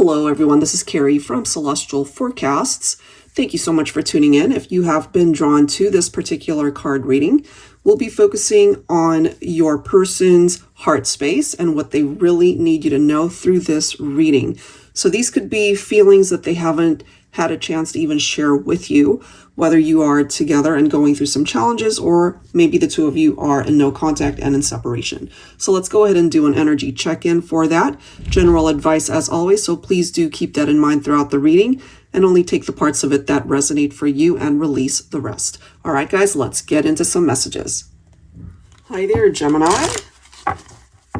Hello everyone, this is Carrie from Celestial Forecasts. Thank you so much for tuning in. If you have been drawn to this particular card reading, we'll be focusing on your person's heart space and what they really need you to know through this reading. So these could be feelings that they haven't had a chance to even share with you, whether you are together and going through some challenges, or maybe the two of you are in no contact and in separation. So let's go ahead and do an energy check-in for that. General advice as always, so please do keep that in mind throughout the reading and only take the parts of it that resonate for you and release the rest. All right, guys, let's get into some messages. Hi there, Gemini.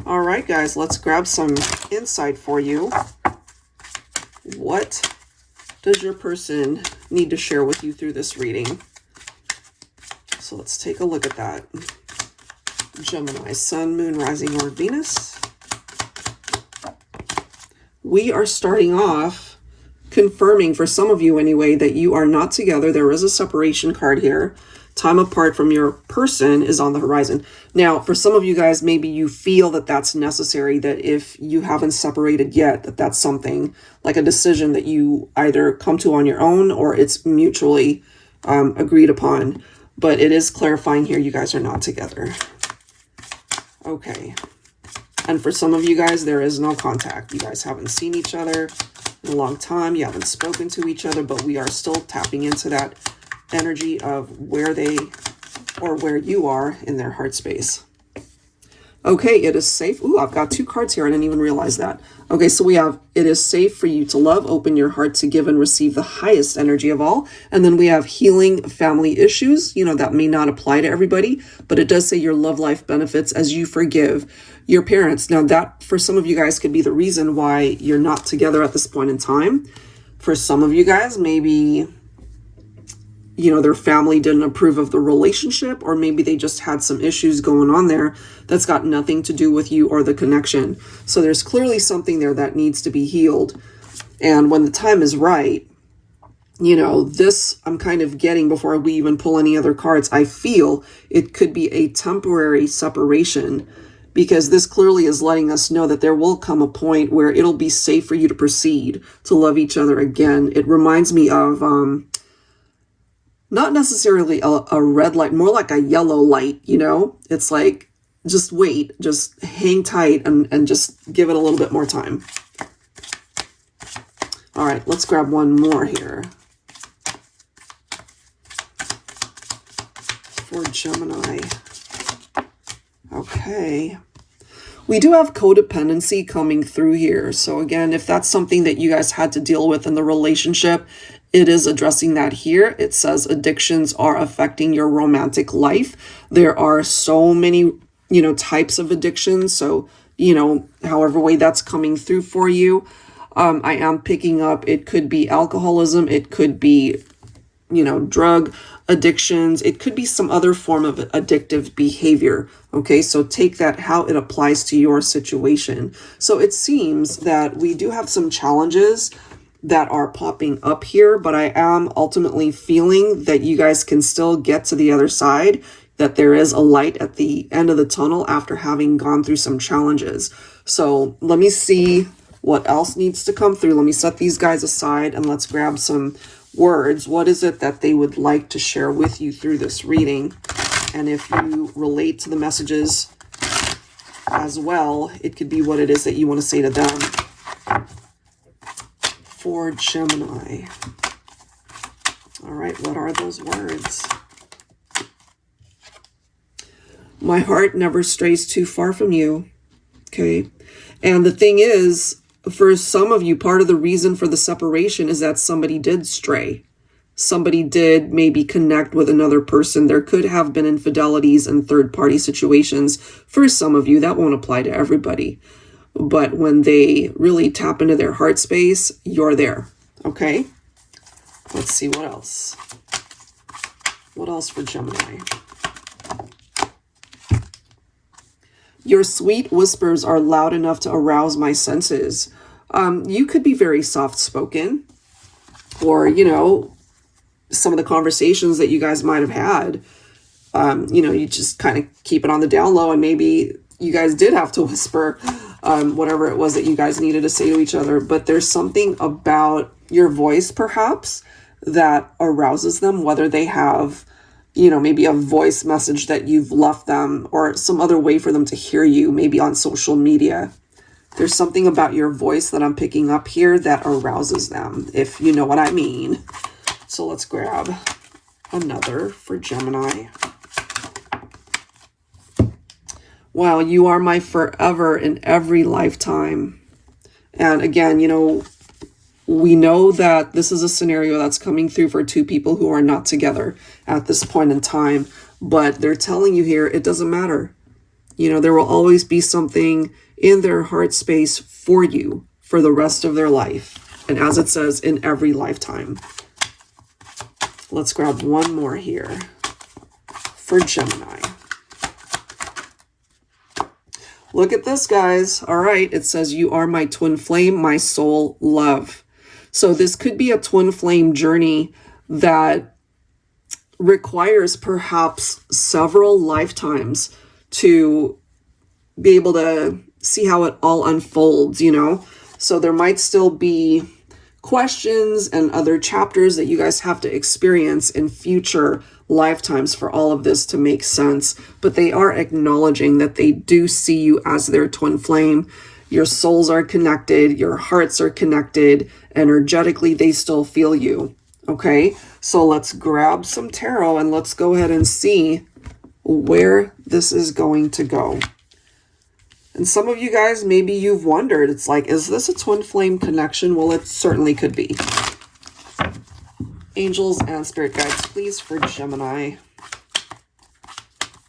All right, guys, let's grab some insight for you. What does your person need to share with you through this reading? So let's take a look at that. Gemini, Sun, Moon, Rising, or Venus. We are starting off confirming, for some of you anyway, that you are not together. There is a separation card here. Time apart from your person is on the horizon. Now, for some of you guys, maybe you feel that that's necessary, that if you haven't separated yet, that that's something like a decision that you either come to on your own or it's mutually agreed upon. But it is clarifying here you guys are not together. Okay. And for some of you guys, there is no contact. You guys haven't seen each other in a long time. You haven't spoken to each other, but we are still tapping into that energy of where they or where you are in their heart space. Okay, it is safe. Ooh, I've got two cards here. I didn't even realize that. Okay, so we have, it is safe for you to love, open your heart to give and receive the highest energy of all. And then we have healing family issues. You know, that may not apply to everybody, but it does say your love life benefits as you forgive your parents. Now that for some of you guys could be the reason why you're not together at this point in time. For some of you guys, maybe, you know, their family didn't approve of the relationship, or maybe they just had some issues going on there that's got nothing to do with you or the connection. So there's clearly something there that needs to be healed. And when the time is right, you know, this I'm kind of getting before we even pull any other cards. I feel it could be a temporary separation, because this clearly is letting us know that there will come a point where it'll be safe for you to proceed to love each other again. It reminds me of, not necessarily a red light, more like a yellow light, you know? It's like, just wait, just hang tight and just give it a little bit more time. All right, let's grab one more here. For Gemini. Okay. We do have codependency coming through here. So again, if that's something that you guys had to deal with in the relationship, it is addressing that here. It says addictions are affecting your romantic life. There are so many, you know, types of addictions. So, you know, however way that's coming through for you, I am picking up, it could be alcoholism. It could be, you know, drug addictions. It could be some other form of addictive behavior. Okay, so take that how it applies to your situation. So it seems that we do have some challenges that are popping up here, but I am ultimately feeling that you guys can still get to the other side, that there is a light at the end of the tunnel after having gone through some challenges. So let me see what else needs to come through. Let me set these guys aside and let's grab some words. What is it that they would like to share with you through this reading? And if you relate to the messages as well, it could be what it is that you want to say to them. For Gemini. All right, what are those words? My heart never strays too far from you. Okay. And the thing is, for some of you, part of the reason for the separation is that somebody did stray. Somebody did maybe connect with another person. There could have been infidelities and third-party situations. For some of you, that won't apply to everybody. But when they really tap into their heart space, you're there. Okay? Let's see what else. What else for Gemini? Your sweet whispers are loud enough to arouse my senses. You could be very soft-spoken, or, you know, some of the conversations that you guys might have had, you know, you just kind of keep it on the down low, and maybe you guys did have to whisper whatever it was that you guys needed to say to each other. But there's something about your voice, perhaps, that arouses them, whether they have, you know, maybe a voice message that you've left them or some other way for them to hear you, maybe on social media. There's something about your voice that I'm picking up here that arouses them, if you know what I mean. So let's grab another for Gemini. Wow, you are my forever in every lifetime. And again, you know, we know that this is a scenario that's coming through for two people who are not together at this point in time. But they're telling you here, it doesn't matter. You know, there will always be something in their heart space for you for the rest of their life. And as it says, in every lifetime. Let's grab one more here for Gemini. Look at this, guys. All right, it says, you are my twin flame, my soul love. So this could be a twin flame journey that requires perhaps several lifetimes to be able to see how it all unfolds, you know? So there might still be questions and other chapters that you guys have to experience in future lifetimes for all of this to make sense. But they are acknowledging that they do see you as their twin flame. Your souls are connected, your hearts are connected, energetically they still feel you. Okay, so let's grab some tarot and let's go ahead and see where this is going to go. And some of you guys, maybe you've wondered, it's like, is this a twin flame connection? Well, it certainly could be. Angels and spirit guides, please, for Gemini.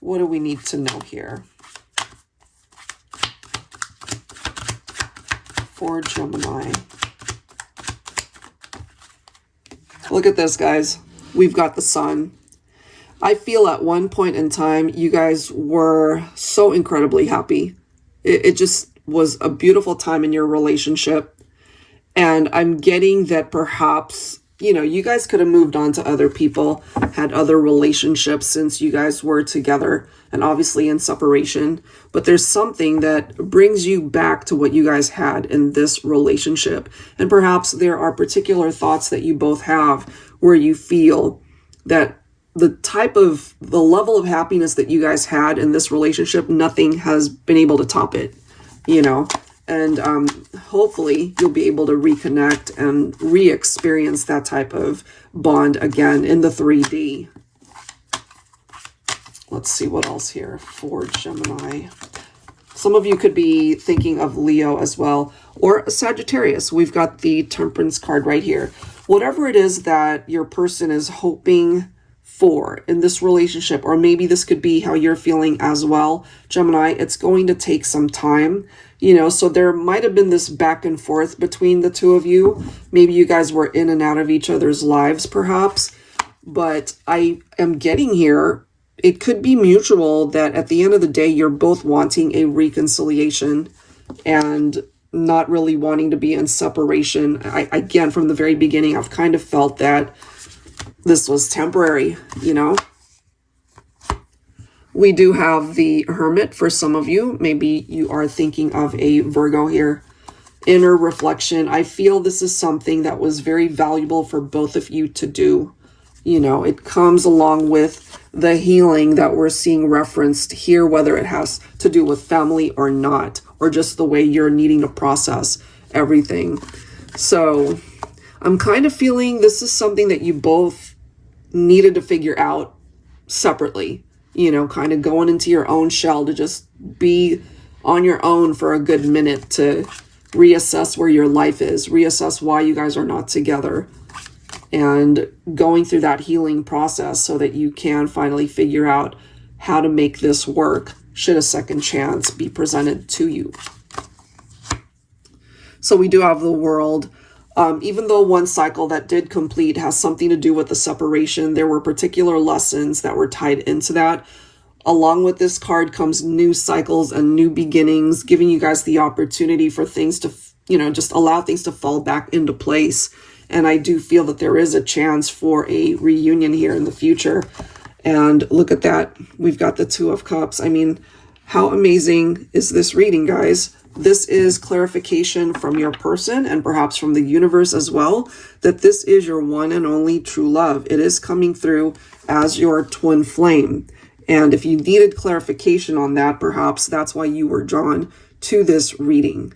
What do we need to know here? For Gemini. Look at this, guys. We've got the sun. I feel at one point in time, you guys were so incredibly happy. It just was a beautiful time in your relationship. And I'm getting that perhaps, you know, you guys could have moved on to other people, had other relationships since you guys were together and obviously in separation. But there's something that brings you back to what you guys had in this relationship. And perhaps there are particular thoughts that you both have where you feel that the level of happiness that you guys had in this relationship, nothing has been able to top it, you know? And hopefully you'll be able to reconnect and re-experience that type of bond again in the 3D. Let's see what else here for Gemini. Some of you could be thinking of Leo as well, or Sagittarius. We've got the Temperance card right here. Whatever it is that your person is hoping for in this relationship, or maybe this could be how you're feeling as well, Gemini, it's going to take some time, you know, so there might have been this back and forth between the two of you. Maybe you guys were in and out of each other's lives, perhaps, but I am getting here, it could be mutual that at the end of the day, you're both wanting a reconciliation and not really wanting to be in separation. Again, from the very beginning, I've kind of felt that this was temporary, you know. We do have the Hermit for some of you. Maybe you are thinking of a Virgo here. Inner reflection. I feel this is something that was very valuable for both of you to do. You know, it comes along with the healing that we're seeing referenced here, whether it has to do with family or not, or just the way you're needing to process everything. So I'm kind of feeling this is something that you both needed to figure out separately, you know, kind of going into your own shell to just be on your own for a good minute to reassess where your life is, reassess why you guys are not together, and going through that healing process so that you can finally figure out how to make this work should a second chance be presented to you. So we do have the World. Even though one cycle that did complete has something to do with the separation, there were particular lessons that were tied into that. Along with this card comes new cycles and new beginnings, giving you guys the opportunity for things to, you know, just allow things to fall back into place. And I do feel that there is a chance for a reunion here in the future. And look at that. We've got the Two of Cups. I mean, How amazing is this reading, guys? This is clarification from your person and perhaps from the universe as well, that this is your one and only true love. It is coming through as your twin flame. And if you needed clarification on that, perhaps that's why you were drawn to this reading.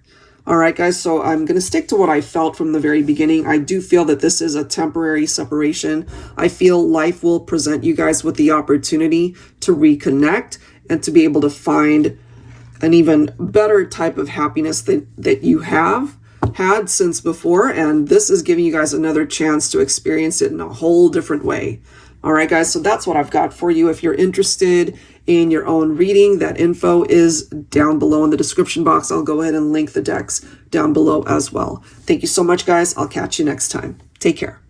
All right, guys, so I'm going to stick to what I felt from the very beginning. I do feel that this is a temporary separation. I feel life will present you guys with the opportunity to reconnect and to be able to find an even better type of happiness that you have had since before. And this is giving you guys another chance to experience it in a whole different way. All right, guys, so that's what I've got for you. If you're interested in your own reading, that info is down below in the description box. I'll go ahead and link the decks down below as well. Thank you so much, guys. I'll catch you next time. Take care.